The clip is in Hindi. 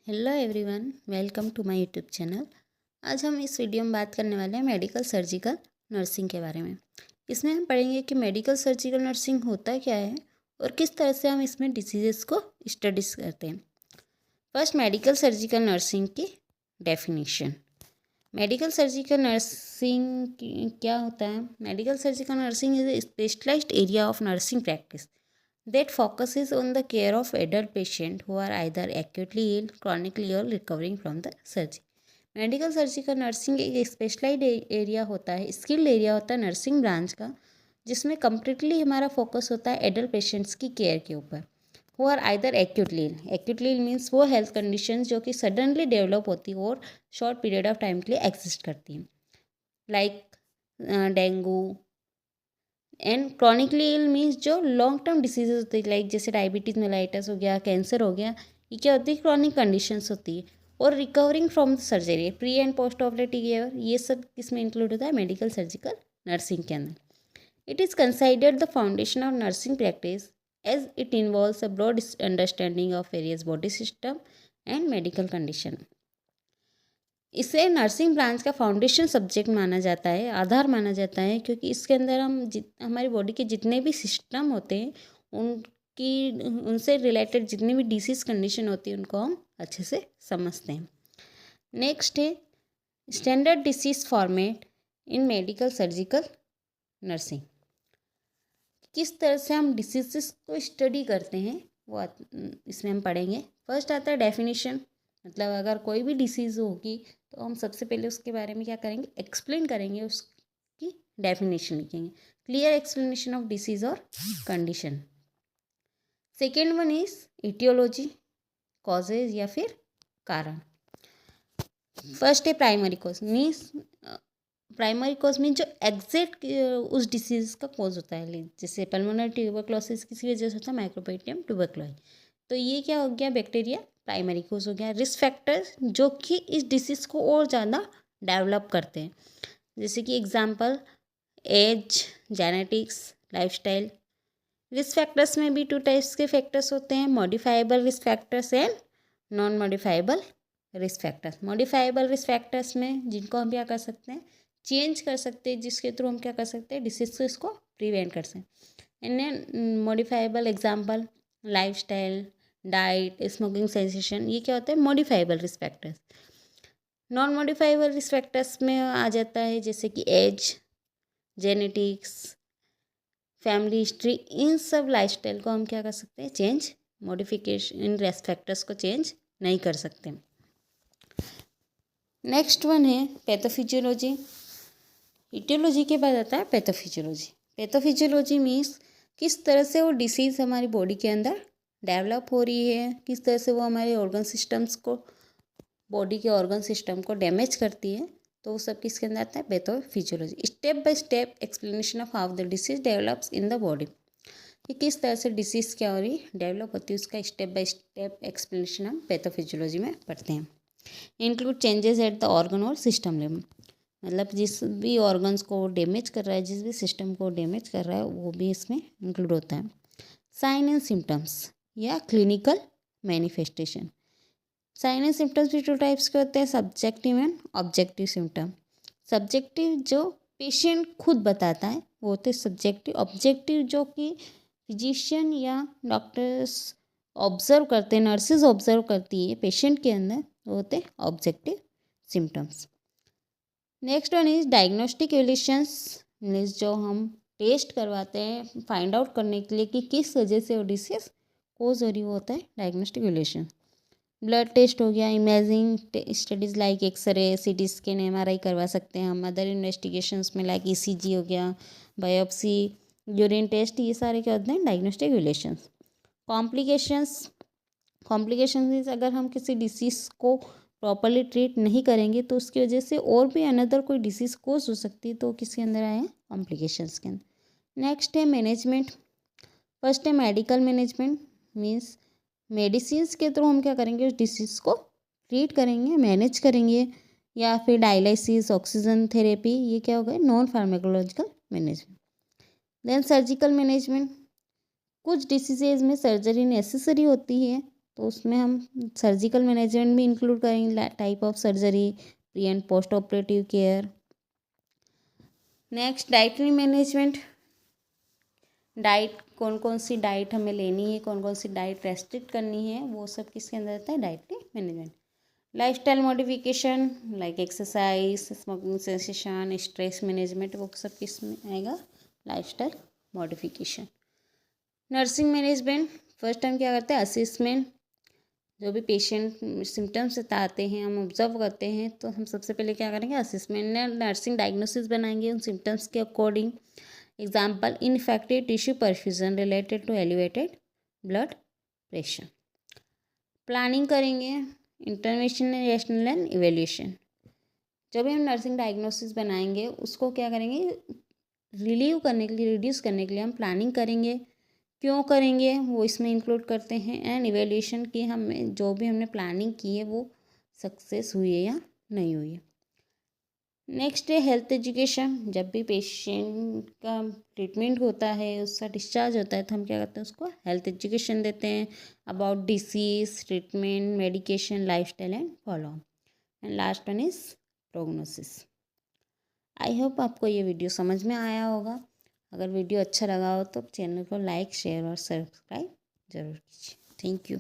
Hello everyone, welcome to my YouTube channel. आज हम इस वीडियो में बात करने वाले हैं मेडिकल सर्जिकल नर्सिंग के बारे में। इसमें हम पढ़ेंगे कि मेडिकल सर्जिकल नर्सिंग होता क्या है और किस तरह से हम इसमें डिसीजेस को स्टडीज करते हैं। फर्स्ट, मेडिकल सर्जिकल नर्सिंग की डेफिनेशन। मेडिकल सर्जिकल नर्सिंग क्या होता है? Medical surgical nursing is a specialized area of nursing practice that focuses on the care of adult patients who are either acutely ill, chronically or recovering from the surgery. Medical surgical nursing एक स्पेशलाइज्ड एरिया होता है, स्किल्ड एरिया होता है नर्सिंग ब्रांच का, जिसमें कम्प्लीटली हमारा फोकस होता है एडल्ट पेशेंट्स की केयर के ऊपर। Who are either acutely ill. Acutely ill means वो हेल्थ कंडीशन जो कि सडनली डेवलप होती है और शॉर्ट पीरियड ऑफ टाइम के लिए एग्जिस्ट करती हैं, like dengue. And chronically ill means जो लॉन्ग टर्म डिसीजेज होती है, लाइक जैसे डायबिटीज़ मेलाइटस हो गया, कैंसर हो गया, ये क्या होती है? क्रॉनिक कंडीशंस होती है। और recovering from the surgery, pre and post operative care, ये सब इसमें इंक्लूड होता है मेडिकल सर्जिकल नर्सिंग के अंदर। It is considered the foundation of nursing practice as it involves a broad understanding of various body system and medical condition. इसे नर्सिंग ब्रांच का फाउंडेशन सब्जेक्ट माना जाता है, आधार माना जाता है, क्योंकि इसके अंदर हम हमारी बॉडी के जितने भी सिस्टम होते हैं उनसे रिलेटेड जितनी भी डिसीज़ कंडीशन होती है उनको हम अच्छे से समझते हैं। नेक्स्ट है standard disease format in medical surgical nursing. किस तरह से हम डिसीज़ को स्टडी करते हैं वो इसमें हम पढ़ेंगे। फर्स्ट आता है डेफिनेशन, मतलब अगर कोई भी डिसीज़ होगी तो हम सबसे पहले उसके बारे में क्या करेंगे? एक्सप्लेन करेंगे, उसकी डेफिनेशन लिखेंगे। क्लियर एक्सप्लेनेशन ऑफ डिसीज़ और कंडीशन। Second one is etiology, causes या फिर कारण। फर्स्ट है primary cause, means primary cause mean जो एग्जैक्ट उस डिसीज़ का कॉज होता है, जैसे पल्मोनरी ट्यूबरक्लोसिस किसी वजह से होता है, माइक्रोबैक्टीरियम ट्यूबरक्लोज, तो ये क्या हो गया? बैक्टीरिया प्राइमरी कॉज हो गया। रिस्क फैक्टर्स जो कि इस डिसीज़ को और ज़्यादा डेवलप करते हैं, जैसे कि example age, genetics, lifestyle. Risk factors में भी टू टाइप्स के फैक्टर्स होते हैं, modifiable risk factors and non modifiable risk factors. Modifiable risk factors में जिनको हम क्या कर सकते हैं? चेंज कर सकते हैं, जिसके थ्रू हम क्या कर सकते हैं? डिसीज को इसको प्रिवेंट कर सकते हैं। And modifiable example lifestyle, diet, smoking sensation, ये क्या होता है? Modifiable risk factors. Non modifiable risk factors में आ जाता है जैसे कि एज, जेनेटिक्स, फैमिली हिस्ट्री, इन सब लाइफस्टाइल को हम क्या कर सकते हैं? Change, modification, in risk factors को चेंज नहीं कर सकते। नेक्स्ट वन है पैथोफिजियोलॉजी। इटियोलॉजी के बाद आता है पैथोफिजियोलॉजी। पैथोफिजियोलॉजी मीन्स किस तरह से वो डिसीज़ हमारी बॉडी के अंदर डेवलप हो रही है, किस तरह से वो हमारे ऑर्गन सिस्टम्स को, बॉडी के ऑर्गन सिस्टम को डैमेज करती है, तो वो सब किसके अंदर आता है? Pathophysiology. Step by step explanation of how the disease develops in the body, कि किस तरह से डिसीज़ क्या हो रही है, डेवलप होती है, उसका स्टेप बाय स्टेप एक्सप्लेनेशन हम पैथोफिजियोलॉजी में पढ़ते हैं। Include changes at the organ और सिस्टम लेवल, मतलब जिस भी ऑर्गन्स को डैमेज कर रहा है, जिस भी सिस्टम को डैमेज कर रहा है, वो भी इसमें इंक्लूड होता है। साइन एंड सिम्टम्स या clinical manifestation. Sign and symptoms भी टू टाइप्स के होते हैं, subjective and objective symptom. Subjective जो पेशेंट खुद बताता है वो होते हैं सब्जेक्टिव। ऑब्जेक्टिव जो कि फिजिशियन या डॉक्टर्स ऑब्जर्व करते हैं, नर्सेज ऑब्जर्व करती है पेशेंट के अंदर, वो होते हैं objective symptoms. Next one is diagnostic evaluations, means जो हम टेस्ट करवाते हैं फाइंड आउट करने के लिए कि किस वजह से वो डिसीज कोज हो रही, वो होता है डायग्नोस्टिक इवैल्यूएशन। ब्लड टेस्ट हो गया, imaging studies like X-ray, CT scan, MRI करवा सकते हैं हम। अदर इन्वेस्टिगेशंस में लाइक ईसीजी हो गया, बायोप्सी, यूरिन टेस्ट, ये सारे क्या होते हैं? Diagnostic evaluations. कॉम्प्लिकेशंस अगर हम किसी डिसीज़ को प्रॉपरली ट्रीट नहीं करेंगे तो उसकी वजह से और भी अनदर कोई डिसीज़ कोज हो सकती है, तो किसके अंदर आए हैं? कॉम्प्लिकेशंस के अंदर। नेक्स्ट है मैनेजमेंट। फर्स्ट है मेडिकल मैनेजमेंट, मीन्स मेडिसिन्स के थ्रू हम क्या करेंगे? उस डिसीज़ को ट्रीट करेंगे, मैनेज करेंगे, या फिर डायलिसिस, ऑक्सीजन थेरेपी, ये क्या हो गए? Non pharmacological management. Then surgical management. कुछ डिसीजेज में सर्जरी नेसेसरी होती है, तो उसमें हम सर्जिकल मैनेजमेंट भी इंक्लूड करेंगे, type of surgery, pre and post operative care. Next dietary management, diet कौन कौन सी डाइट हमें लेनी है, कौन कौन सी डाइट रेस्ट्रिक्ट करनी है, वो सब किसके अंदर आता है, dietary management. Lifestyle modification like exercise, smoking cessation, stress management, वो सब किस में आएगा, lifestyle modification. Nursing management, first हम क्या करते हैं, असेसमेंट, जो भी पेशेंट सिम्टम्स बताते हैं हम ऑब्जर्व करते हैं, तो हम सबसे पहले क्या करेंगे, असेसमेंट, नर्सिंग डायग्नोसिस बनाएंगे उन सिम्टम्स के according. Example, infected tissue perfusion related to elevated blood pressure. Planning करेंगे, इंटरवेंशन, रेशनल एंड इवेल्यूशन। जब भी हम नर्सिंग डायग्नोसिस बनाएंगे उसको क्या करेंगे, रिलीव करने के लिए, रिड्यूस करने के लिए हम प्लानिंग करेंगे। क्यों करेंगे वो इसमें इंक्लूड करते हैं। एंड इवेल्यूशन की हमें जो भी हमने प्लानिंग की है वो सक्सेस हुई है या नहीं हुई है। नेक्स्ट है हेल्थ एजुकेशन, जब भी पेशेंट का ट्रीटमेंट होता है, उसका डिस्चार्ज होता है, तो हम क्या करते हैं, उसको हेल्थ एजुकेशन देते हैं about disease, treatment, medication, lifestyle and follow up. And last one is prognosis. I hope आपको ये वीडियो समझ में आया होगा। अगर वीडियो अच्छा लगा हो तो चैनल को लाइक, शेयर और सब्सक्राइब जरूर कीजिए। Thank you.